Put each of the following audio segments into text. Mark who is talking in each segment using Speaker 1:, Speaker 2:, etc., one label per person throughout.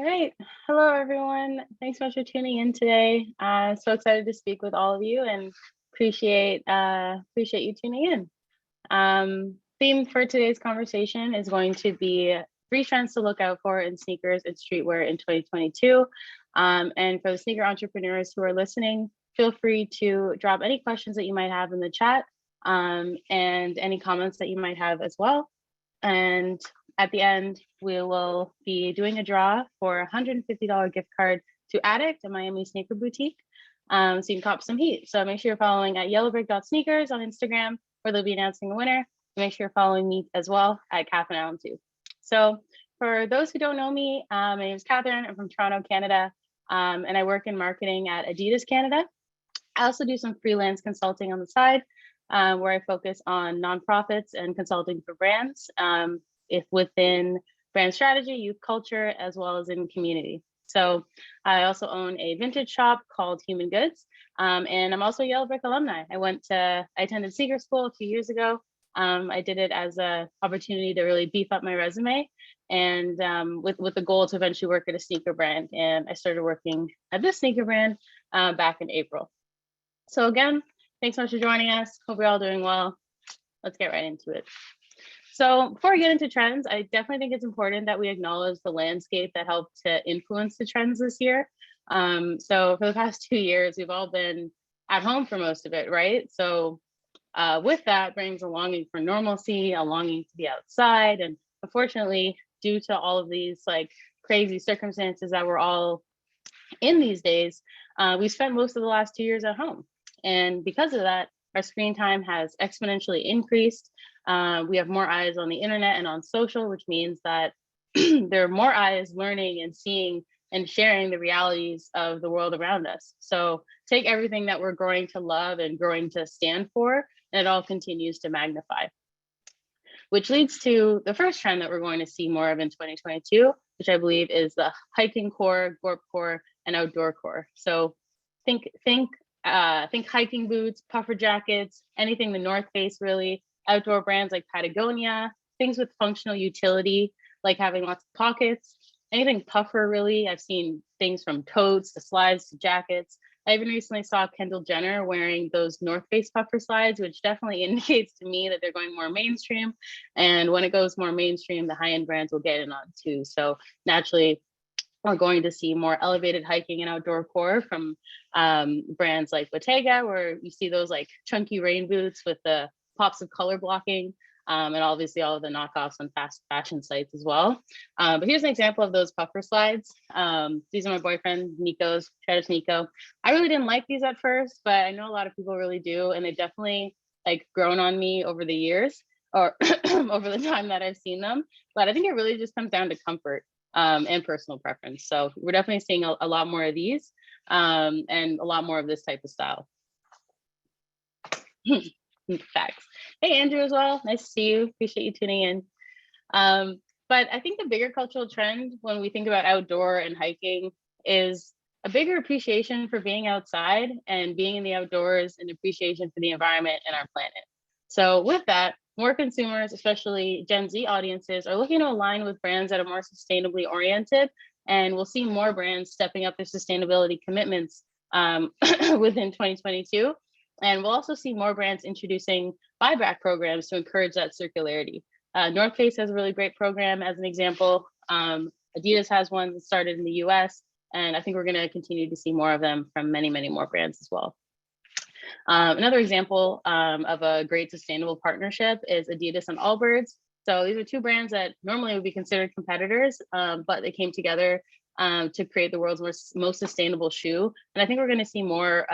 Speaker 1: All right. Hello, everyone. Thanks so much for tuning in today. So excited to speak with all of you and appreciate you tuning in. Theme for today's conversation is going to be 3 trends to look out for in sneakers and streetwear in 2022. And for the sneaker entrepreneurs who are listening, feel free to drop any questions that you might have in the chat and any comments that you might have as well. And at the end, we will be doing a draw for a $150 gift card to Addict, a Miami sneaker boutique. So you can cop some heat. So make sure you're following at yellowbrick.sneakers on Instagram, where they'll be announcing the winner. Make sure you're following me as well at Katherine Allen too. So for those who don't know me, my name is Katherine. I'm from Toronto, Canada, and I work in marketing at Adidas Canada. I also do some freelance consulting on the side, where I focus on nonprofits and consulting for brands, if within brand strategy, youth culture, as well as in community. So I also own a vintage shop called Human Goods, and I'm also a Yellow Brick alumni. I attended sneaker school a few years ago. I did it as an opportunity to really beef up my resume, and with the goal to eventually work at a sneaker brand. And I started working at this sneaker brand back in April. So again, thanks so much for joining us. Hope you're all doing well. Let's get right into it. So before we get into trends, I definitely think it's important that we acknowledge the landscape that helped to influence the trends this year. So for the past 2 years, we've all been at home for most of it, right? So with that brings a longing for normalcy, a longing to be outside. And unfortunately, due to all of these like crazy circumstances that we're all in these days, we spent most of the last 2 years at home. And because of that, our screen time has exponentially increased. We have more eyes on the internet and on social, which means that there are more eyes learning and seeing and sharing the realities of the world around us. So take everything that we're growing to love and growing to stand for, and it all continues to magnify. Which leads to the first trend that we're going to see more of in 2022, which I believe is the hiking core, gorp core, and outdoor core. So think hiking boots, puffer jackets, anything the North Face really, outdoor brands like Patagonia, things with functional utility, like having lots of pockets, anything puffer really. I've seen things from totes to slides to jackets. I even recently saw Kendall Jenner wearing those North Face puffer slides, which definitely indicates to me that they're going more mainstream. And when it goes more mainstream, the high-end brands will get in on too. So naturally, we're going to see more elevated hiking and outdoor core from brands like Bottega, where you see those like chunky rain boots with the pops of color blocking, and obviously all of the knockoffs on fast fashion sites as well. But here's an example of those puffer slides. These are my boyfriend Nico's, shout out to Nico. I really didn't like these at first, but I know a lot of people really do, and they definitely like grown on me over the years or over the time that I've seen them. But I think it really just comes down to comfort and personal preference. So we're definitely seeing a lot more of these and a lot more of this type of style. Facts. Hey, Andrew, as well. Nice to see you. Appreciate you tuning in. But I think the bigger cultural trend when we think about outdoor and hiking is a bigger appreciation for being outside and being in the outdoors, and appreciation for the environment and our planet. So with that, more consumers, especially Gen Z audiences, are looking to align with brands that are more sustainably oriented, and we'll see more brands stepping up their sustainability commitments within 2022. And we'll also see more brands introducing buyback programs to encourage that circularity. North Face has a really great program as an example. Adidas has one that started in the US, and I think we're gonna continue to see more of them from many, many more brands as well. Another example of a great sustainable partnership is Adidas and Allbirds. So these are 2 brands that normally would be considered competitors, but they came together to create the world's most sustainable shoe. And I think we're going to see more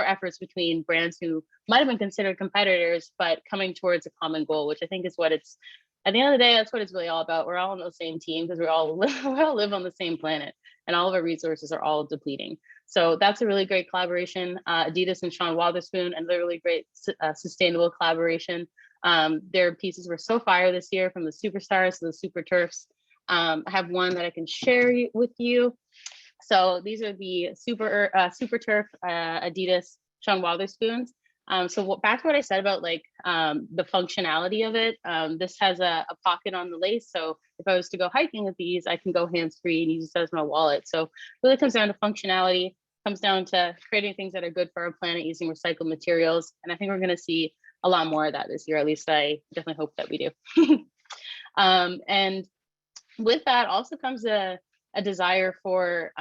Speaker 1: efforts between brands who might have been considered competitors, but coming towards a common goal, which I think is what it's, at the end of the day, that's what it's really all about. We're all on the same team because we all live on the same planet, and all of our resources are all depleting. So that's a really great collaboration. Adidas and Sean Wotherspoon, and they're really great sustainable collaboration. Their pieces were so fire this year, from the superstars to the super turfs. I have one that I can share with you. So these are the super turf Adidas Sean Wotherspoons. Back to what I said about like the functionality of it. This has a pocket on the lace. So if I was to go hiking with these, I can go hands-free and use this as my wallet. So it really comes down to functionality, comes down to creating things that are good for our planet using recycled materials. And I think we're going to see a lot more of that this year. At least I definitely hope that we do. And with that also comes a desire for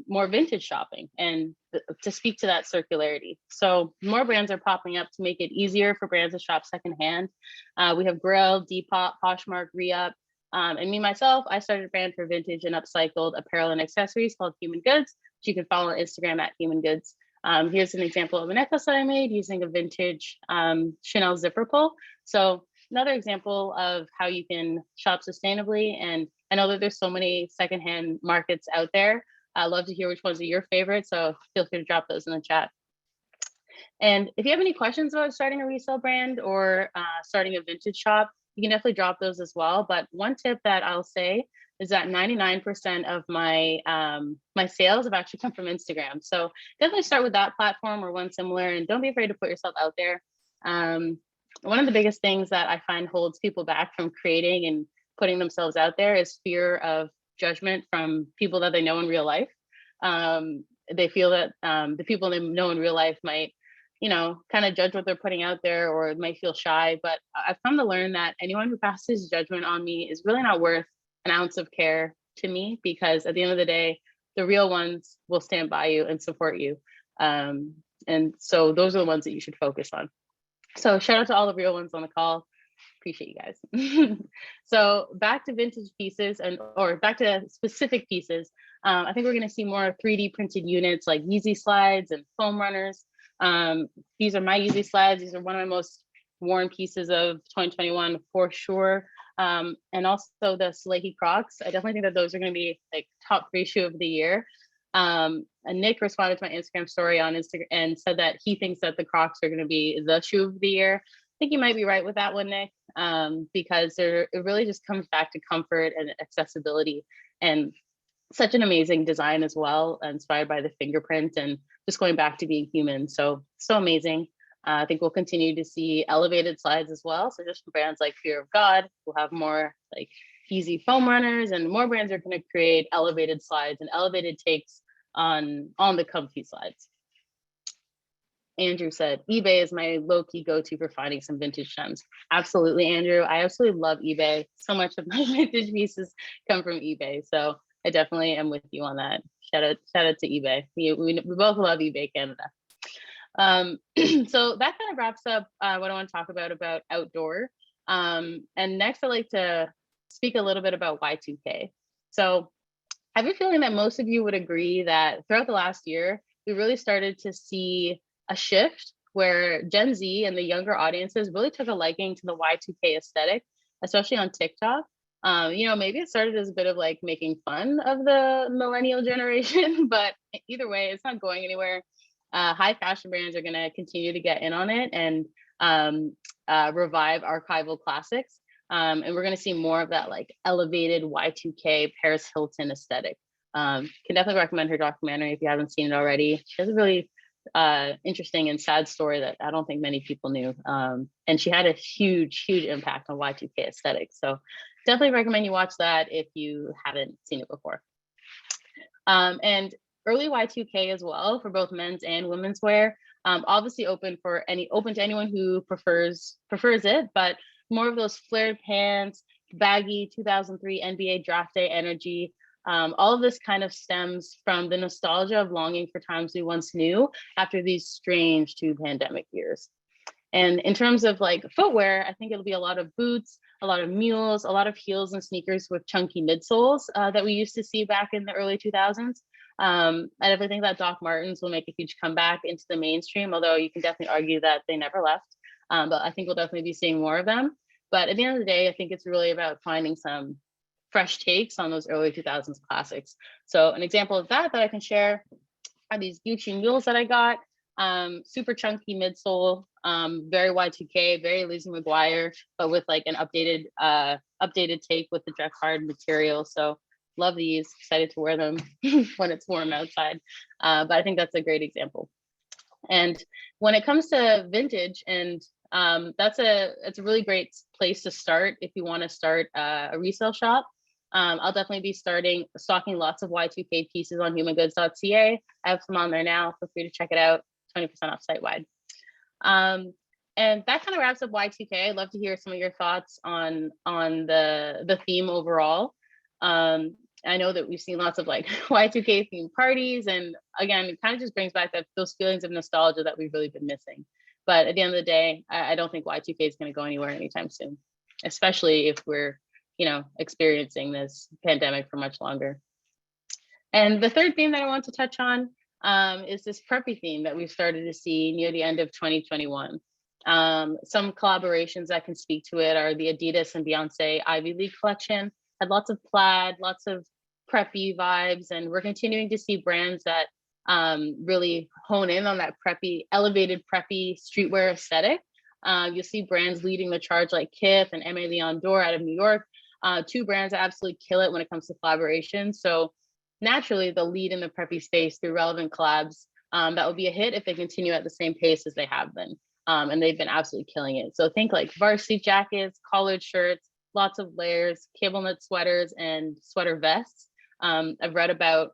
Speaker 1: more vintage shopping and to speak to that circularity. So more brands are popping up to make it easier for brands to shop secondhand. We have Grail, Depop, Poshmark, Re-Up, and me myself, I started a brand for vintage and upcycled apparel and accessories called Human Goods, which you can follow on Instagram at Human Goods. Here's an example of a necklace that I made using a vintage Chanel zipper pull. So another example of how you can shop sustainably. And I know that there's so many secondhand markets out there. I'd love to hear which ones are your favorites. So feel free to drop those in the chat. And if you have any questions about starting a resale brand or starting a vintage shop, you can definitely drop those as well. But one tip that I'll say is that 99% of my my sales have actually come from Instagram. So definitely start with that platform or one similar, and don't be afraid to put yourself out there. One of the biggest things that I find holds people back from creating and putting themselves out there is fear of judgment from people that they know in real life. They feel that the people they know in real life might, kind of judge what they're putting out there, or might feel shy. But I've come to learn that anyone who passes judgment on me is really not worth an ounce of care to me, because at the end of the day, the real ones will stand by you and support you. And so those are the ones that you should focus on. So shout out to all the real ones on the call. Appreciate you guys. So back to vintage pieces or back to specific pieces. I think we're going to see more 3D printed units like Yeezy slides and foam runners. These are my Yeezy slides. These are one of my most worn pieces of 2021 for sure. And also the Salehi Crocs. I definitely think that those are going to be like top 3 shoe of the year. And Nick responded to my Instagram story on Instagram and said that he thinks that the Crocs are going to be the shoe of the year. I think you might be right with that one, Nick, because it really just comes back to comfort and accessibility, and such an amazing design as well, inspired by the fingerprint and just going back to being human. So amazing. I think we'll continue to see elevated slides as well. So just from brands like Fear of God, we'll have more like easy foam runners, and more brands are going to create elevated slides and elevated takes on the comfy slides. Andrew said, eBay is my low-key go-to for finding some vintage gems. Absolutely, Andrew. I absolutely love eBay. So much of my vintage pieces come from eBay. So I definitely am with you on that. Shout out to eBay. We both love eBay Canada. So that kind of wraps up what I want to talk about outdoor. And next I'd like to speak a little bit about Y2K. So I have a feeling that most of you would agree that throughout the last year, we really started to see a shift where Gen Z and the younger audiences really took a liking to the Y2K aesthetic, especially on TikTok. Maybe it started as a bit of like making fun of the millennial generation, but either way, it's not going anywhere. High fashion brands are going to continue to get in on it and revive archival classics. And we're going to see more of that like elevated Y2K Paris Hilton aesthetic. Can definitely recommend her documentary if you haven't seen it already. She has a really interesting and sad story that I don't think many people knew. And she had a huge impact on Y2K aesthetics. So definitely recommend you watch that if you haven't seen it before. And early Y2K as well for both men's and women's wear. Obviously open to anyone who prefers it, but more of those flared pants, baggy 2003 NBA draft day energy. All of this kind of stems from the nostalgia of longing for times we once knew after these strange 2 pandemic years. And in terms of like footwear, I think it'll be a lot of boots, a lot of mules, a lot of heels and sneakers with chunky midsoles that we used to see back in the early 2000s. I definitely think that Doc Martens will make a huge comeback into the mainstream, although you can definitely argue that they never left. But I think we'll definitely be seeing more of them. But at the end of the day, I think it's really about finding some fresh takes on those early 2000s classics. So an example of that I can share are these Gucci mules that I got. Super chunky midsole, very Y2K, very Lizzie McGuire, but with like an updated take with the jacquard material. So love these, excited to wear them when it's warm outside. But I think that's a great example. And when it comes to vintage, and it's a really great place to start if you want to start a resale shop. I'll definitely be stocking lots of Y2K pieces on humangoods.ca. I have some on there now. Feel free to check it out. 20% off site wide. And that kind of wraps up Y2K. I'd love to hear some of your thoughts on the theme overall. I know that we've seen lots of like Y2K themed parties, and again, it kind of just brings back those feelings of nostalgia that we've really been missing. But at the end of the day, I don't think Y2K is going to go anywhere anytime soon, especially if we're, experiencing this pandemic for much longer. And the third theme that I want to touch on is this preppy theme that we've started to see near the end of 2021. Some collaborations that can speak to it are the Adidas and Beyonce Ivy League collection. Had lots of plaid, lots of preppy vibes, and we're continuing to see brands that really hone in on that preppy, elevated preppy streetwear aesthetic. You'll see brands leading the charge like Kith and Aimé Leon Dore out of New York. Two brands that absolutely kill it when it comes to collaboration. So naturally, they'll lead in the preppy space through relevant collabs. That will be a hit if they continue at the same pace as they have been. And they've been absolutely killing it. So think like varsity jackets, collared shirts, lots of layers, cable knit sweaters, and sweater vests. I've read about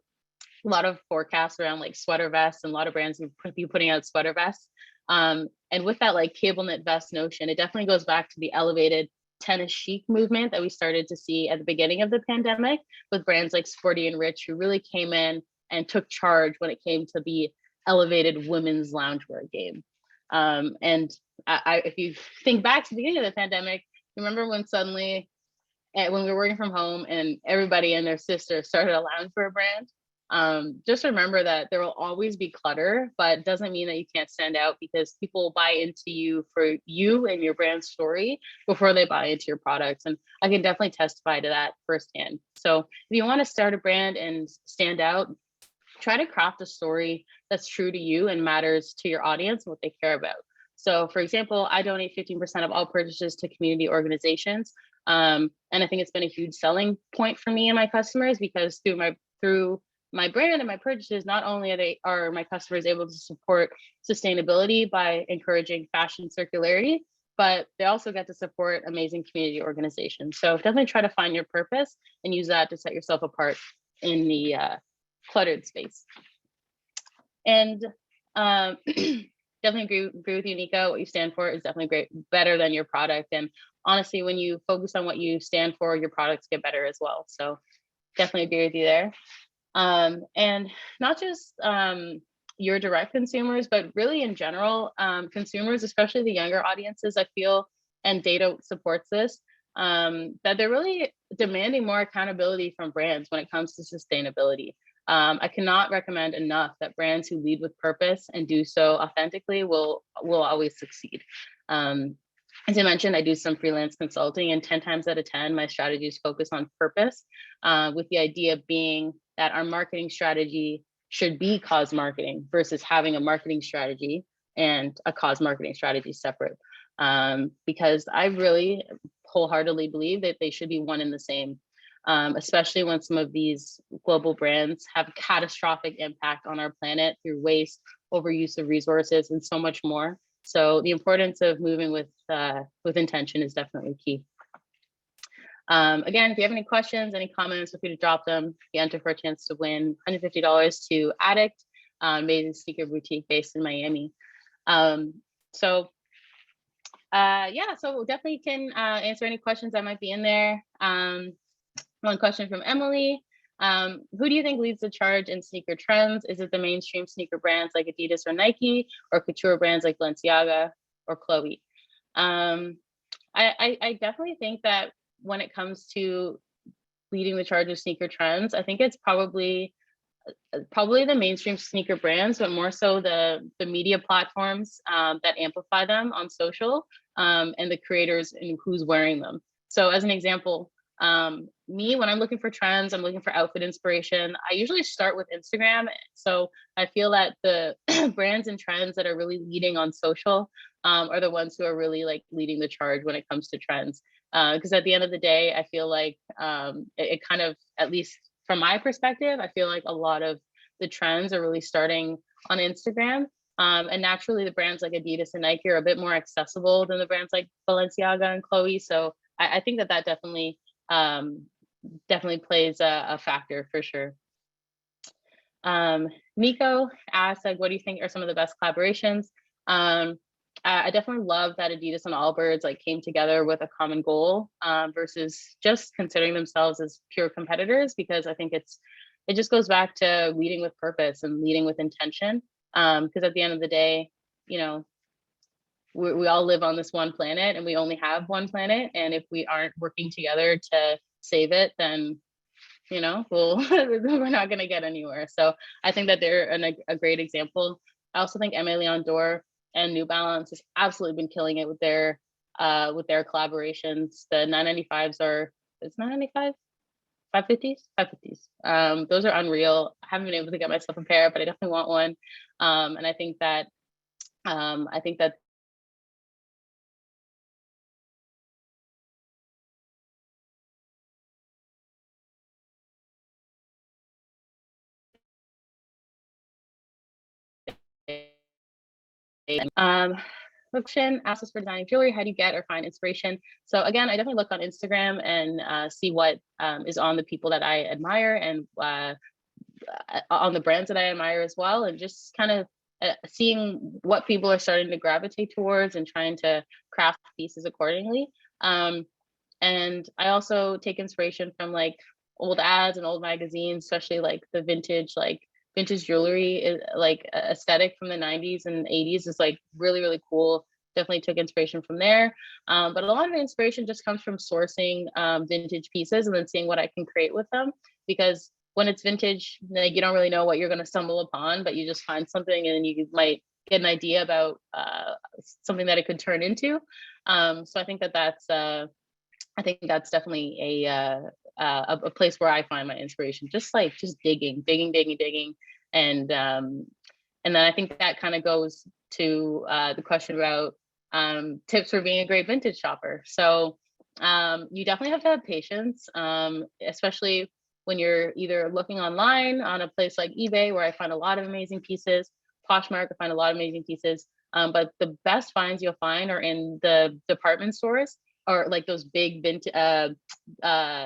Speaker 1: a lot of forecasts around like sweater vests, and a lot of brands will be putting out sweater vests. And with that like cable knit vest notion, it definitely goes back to the elevated tennis chic movement that we started to see at the beginning of the pandemic with brands like Sporty and Rich, who really came in and took charge when it came to the elevated women's loungewear game. And if you think back to the beginning of the pandemic, remember when suddenly, when we were working from home and everybody and their sister started a loungewear brand? Just remember that there will always be clutter, but it doesn't mean that you can't stand out, because people will buy into you for you and your brand story before they buy into your products. And I can definitely testify to that firsthand. So if you want to start a brand and stand out, try to craft a story that's true to you and matters to your audience and what they care about. So for example, I donate 15% of all purchases to community organizations. And I think it's been a huge selling point for me and my customers, because through my brand and my purchases, not only are my customers able to support sustainability by encouraging fashion circularity, but they also get to support amazing community organizations. So definitely try to find your purpose and use that to set yourself apart in the cluttered space. And definitely agree with you, Nico. What you stand for is definitely better than your product. And honestly, when you focus on what you stand for, your products get better as well. So definitely agree with you there. And not just your direct consumers, but really in general, consumers, especially the younger audiences, I feel, and data supports this, that they're really demanding more accountability from brands when it comes to sustainability. I cannot recommend enough that brands who lead with purpose and do so authentically will always succeed. As I mentioned, I do some freelance consulting, and 10 times out of 10, my strategies focus on purpose, with the idea being that our marketing strategy should be cause marketing versus having a marketing strategy and a cause marketing strategy separate. Because I really wholeheartedly believe that they should be one and the same, especially when some of these global brands have catastrophic impact on our planet through waste, overuse of resources, and so much more. So the importance of moving with intention is definitely key. Again, if you have any questions, any comments, feel free to drop them. You enter for a chance to win $150 to Addict, amazing sneaker boutique based in Miami. So definitely can answer any questions that might be in there. One question from Emily. Who do you think leads the charge in sneaker trends? Is it the mainstream sneaker brands like Adidas or Nike, or couture brands like Balenciaga or Chloe? I definitely think that when it comes to leading the charge of sneaker trends, I think it's probably the mainstream sneaker brands, but more so the media platforms that amplify them on social, and the creators and who's wearing them. So as an example, me, when I'm looking for trends, I'm looking for outfit inspiration, I usually start with Instagram. So I feel that the brands and trends that are really leading on social are the ones who are really like leading the charge when it comes to trends. Because at the end of the day, I feel like it kind of, at least from my perspective, I feel like a lot of the trends are really starting on Instagram. And naturally, the brands like Adidas and Nike are a bit more accessible than the brands like Balenciaga and Chloe. So I think that um, definitely plays a factor for sure. Nico asked, like, what do you think are some of the best collaborations? I definitely love that Adidas and Allbirds like came together with a common goal versus just considering themselves as pure competitors, because I think it just goes back to leading with purpose and leading with intention. Because at the end of the day, you know, we all live on this one planet and we only have one planet. And if we aren't working together to save it, then we're not going to get anywhere. So I think that they're a great example. I also think Aimé Leon Dore and New Balance has absolutely been killing it with their collaborations. The 995s it's 995, 550s, 550s. Those are unreal. I haven't been able to get myself a pair, but I definitely want one. And I think that question asks us for designing jewelry. How do you get or find inspiration? So again, I definitely look on Instagram and see what is on the people that I admire and on the brands that I admire as well, and just kind of seeing what people are starting to gravitate towards and trying to craft pieces accordingly. And I also take inspiration from like old ads and old magazines, especially like the vintage jewelry like aesthetic from the 90s and 80s is like really, really cool. Definitely took inspiration from there. But a lot of the inspiration just comes from sourcing vintage pieces and then seeing what I can create with them. Because when it's vintage, like you don't really know what you're going to stumble upon, but you just find something and you might get an idea about something that it could turn into. So I think that's definitely a place where I find my inspiration, just digging, and then I think that kind of goes to the question about tips for being a great vintage shopper. So you definitely have to have patience, especially when you're either looking online on a place like eBay, where I find a lot of amazing pieces, Poshmark, I find a lot of amazing pieces, but the best finds you'll find are in the department stores, or like those big big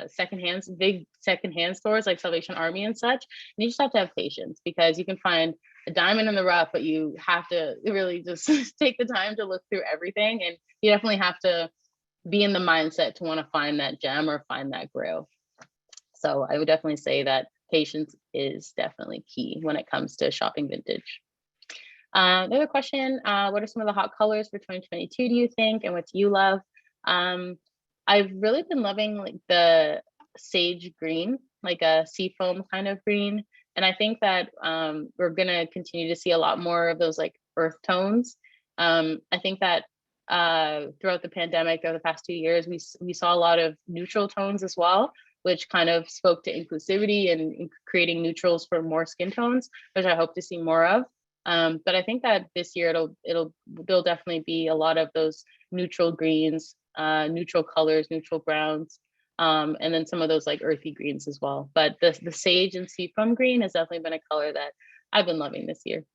Speaker 1: secondhand stores like Salvation Army and such. And you just have to have patience, because you can find a diamond in the rough, but you have to really just take the time to look through everything. And you definitely have to be in the mindset to want to find that gem or find that grail. So I would definitely say that patience is definitely key when it comes to shopping vintage. Another question, what are some of the hot colors for 2022 do you think, and what do you love? I've really been loving like the sage green, like a seafoam kind of green. And I think that we're gonna continue to see a lot more of those like earth tones. I think that throughout the pandemic over the past 2 years, we saw a lot of neutral tones as well, which kind of spoke to inclusivity and creating neutrals for more skin tones, which I hope to see more of. But I think that this year there'll definitely be a lot of those neutral greens, neutral colors, neutral browns, and then some of those like earthy greens as well. But the sage and seafoam green has definitely been a color that I've been loving this year.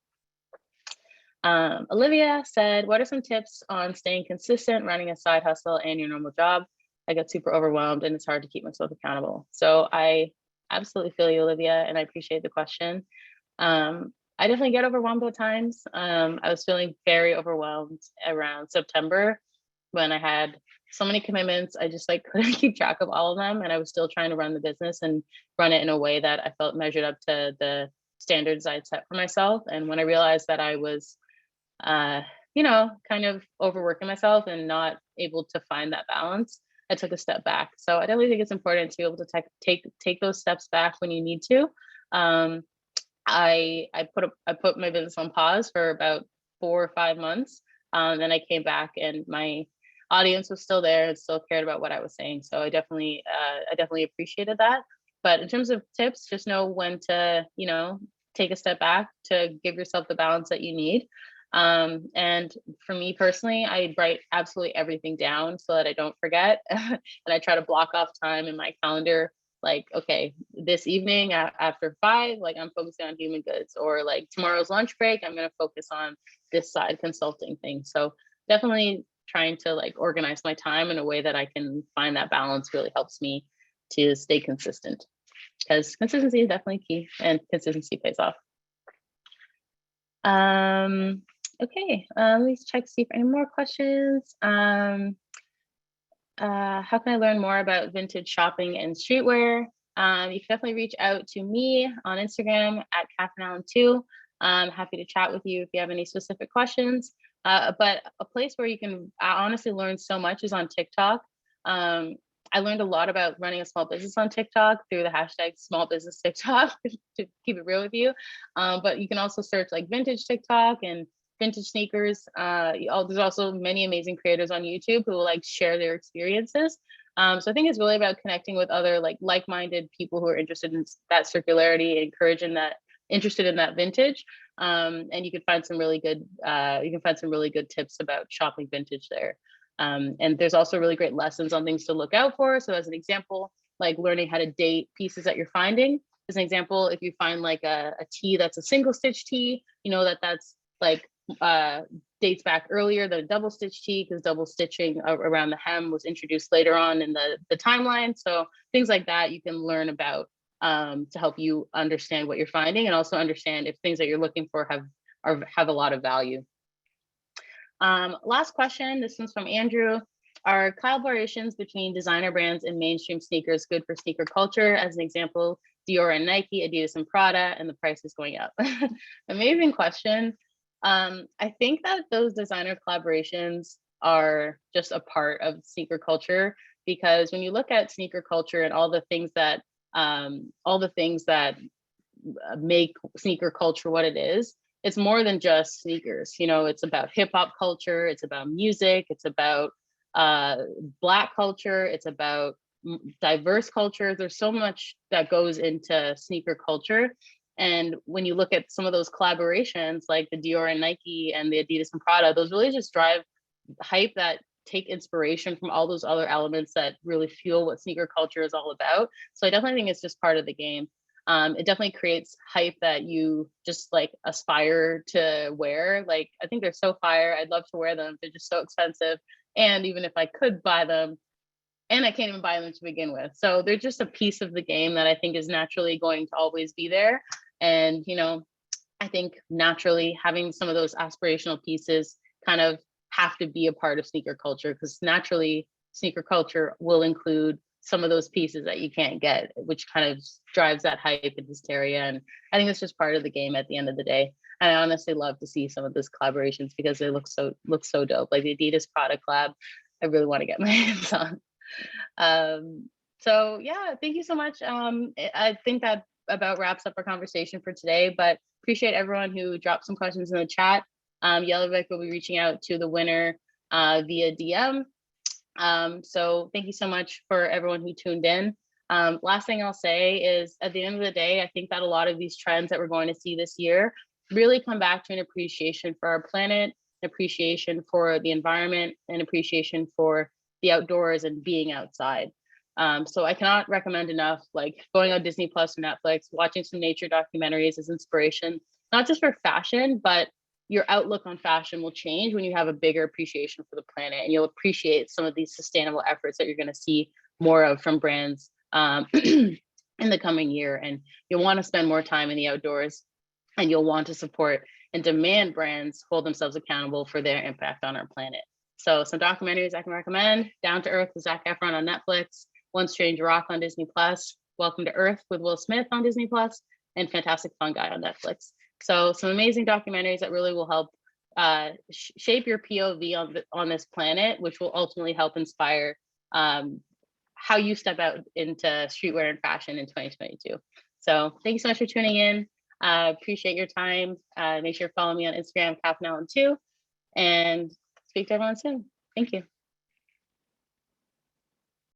Speaker 1: Olivia said, what are some tips on staying consistent, running a side hustle and your normal job? I get super overwhelmed and it's hard to keep myself accountable. So I absolutely feel you, Olivia, and I appreciate the question. I definitely get overwhelmed at times. I was feeling very overwhelmed around September when I had so many commitments. I just like couldn't keep track of all of them. And I was still trying to run the business and run it in a way that I felt measured up to the standards I'd set for myself. And when I realized that I was, kind of overworking myself and not able to find that balance, I took a step back. So I definitely think it's important to be able to take those steps back when you need to. I put my business on pause for about 4 or 5 months. Then I came back and my audience was still there and still cared about what I was saying. So I definitely appreciated that. But in terms of tips, just know when to, take a step back to give yourself the balance that you need. And for me personally, I write absolutely everything down so that I don't forget. And I try to block off time in my calendar like, okay, this evening after 5, like I'm focusing on human goods, or like tomorrow's lunch break, I'm going to focus on this side consulting thing. So definitely trying to like organize my time in a way that I can find that balance really helps me to stay consistent, because consistency is definitely key, and consistency pays off. Okay, let me check to see if any more questions. How can I learn more about vintage shopping and streetwear? You can definitely reach out to me on Instagram at Katherine Allen 2. I'm happy to chat with you if you have any specific questions. But a place where you can honestly learn so much is on TikTok. I learned a lot about running a small business on TikTok through the hashtag small business TikTok, to keep it real with you. But you can also search like vintage TikTok and vintage sneakers. There's also many amazing creators on YouTube who will like share their experiences. So I think it's really about connecting with other like-minded people who are interested in that circularity, interested in that vintage. And you can find some really good tips about shopping vintage there. And there's also really great lessons on things to look out for. So as an example, like learning how to date pieces that you're finding. As an example, if you find like a tee that's a single stitch tee, you know that's like dates back earlier than a double stitch tee, because double stitching around the hem was introduced later on in the timeline. So things like that you can learn about to help you understand what you're finding, and also understand if things that you're looking for have a lot of value. Last question, this one's from Andrew. Are collaborations between designer brands and mainstream sneakers good for sneaker culture? As an example, Dior and Nike, Adidas and Prada, and the price is going up. Amazing question. I think that those designer collaborations are just a part of sneaker culture, because when you look at sneaker culture and all the things that make sneaker culture what it is, it's more than just sneakers. It's about hip hop culture, it's about music, it's about Black culture, it's about diverse culture. There's so much that goes into sneaker culture. And when you look at some of those collaborations, like the Dior and Nike and the Adidas and Prada, those really just drive hype that take inspiration from all those other elements that really fuel what sneaker culture is all about. So I definitely think it's just part of the game. It definitely creates hype that you just like aspire to wear. Like, I think they're so fire. I'd love to wear them. They're just so expensive. And even if I could buy them, and I can't even buy them to begin with. So they're just a piece of the game that I think is naturally going to always be there. And, I think naturally having some of those aspirational pieces kind of have to be a part of sneaker culture, because naturally sneaker culture will include some of those pieces that you can't get, which kind of drives that hype and hysteria. And I think it's just part of the game at the end of the day. And I honestly love to see some of those collaborations because they look so dope. Like the Adidas Prada collab, I really want to get my hands on. So yeah, thank you so much. I think that about wraps up our conversation for today, but appreciate everyone who dropped some questions in the chat. Yellowvick will be reaching out to the winner via DM. So thank you so much for everyone who tuned in. Last thing I'll say is, at the end of the day, I think that a lot of these trends that we're going to see this year really come back to an appreciation for our planet, an appreciation for the environment, an appreciation for the outdoors and being outside. So I cannot recommend enough, like going on Disney Plus or Netflix, watching some nature documentaries as inspiration, not just for fashion, but your outlook on fashion will change when you have a bigger appreciation for the planet, and you'll appreciate some of these sustainable efforts that you're going to see more of from brands in the coming year. And you'll want to spend more time in the outdoors, and you'll want to support and demand brands hold themselves accountable for their impact on our planet. So some documentaries I can recommend: Down to Earth with Zac Efron on Netflix, One Strange Rock on Disney Plus, Welcome to Earth with Will Smith on Disney Plus, and Fantastic Fungi on Netflix. So some amazing documentaries that really will help shape your POV on this planet, which will ultimately help inspire how you step out into streetwear and fashion in 2022. So thank you so much for tuning in. Appreciate your time. Make sure to follow me on Instagram, Katherine Allen 2, and speak to everyone soon. Thank you.